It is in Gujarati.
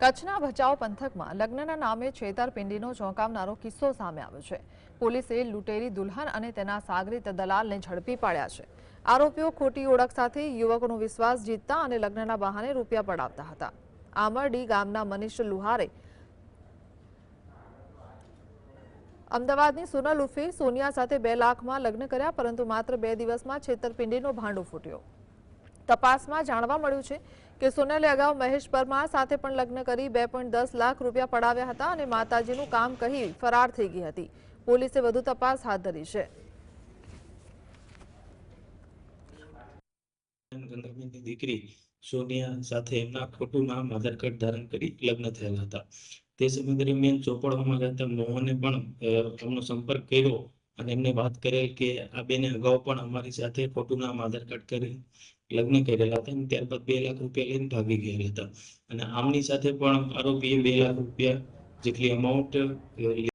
કચ્છના ભચાઉ પંથકમાં લગ્નના નામે છેતરપિંડીનો ચોંકાવનારો કિસ્સો સામે આવ્યો છે। પોલીસે લૂંટેરી દુલ્હન અને તેના સાગરીત દલાલને ઝડપી પાડ્યા છે। આરોપીઓ ખોટી ઓળખ સાથે યુવકોનો વિશ્વાસ જીતતા અને લગ્નના બહાને રૂપિયા પડાવતા હતા। આમરડી ગામના મનીષ લુહારે અમદાવાદની સોનલ ઉર્ફે સોનિયા સાથે 2 લાખમાં લગ્ન કર્યા, પરંતુ માત્ર 2 દિવસમાં છેતરપિંડીનો ભાંડો ફૂટ્યો। તપાસમાં જાણવા મળ્યું છે કે સોનલે અગાઉ મહેશ પરમાર સાથે પણ લગ્ન કરી 2.10 લાખ રૂપિયા પડાવ્યા હતા અને માતાજીનું કામ કહી ફરાર થઈ ગઈ હતી। પોલીસે વધુ તપાસ હાથ ધરી છે। દીકરી સોનિયા સાથે એમના ખોટું નામ આધાર કાર્ડ ધારણ કરી લગ્ન થયેલા હતા। તે સમય દરમિયાન ચોપડવામાં રહેતા મોહને પણ એમનો સંપર્ક કર્યો અને એમને વાત કરેલ કે આ બેને અગાઉ પણ અમારી સાથે ખોટું નામ આધાર કાર્ડ કરી લગ્ન કરેલા હતા અને ત્યારબાદ 2 લાખ રૂપિયા લઈને ભાગી ગયેલા હતા અને આમની સાથે પણ આરોપીએ 2 લાખ રૂપિયા જેટલી અમાઉન્ટ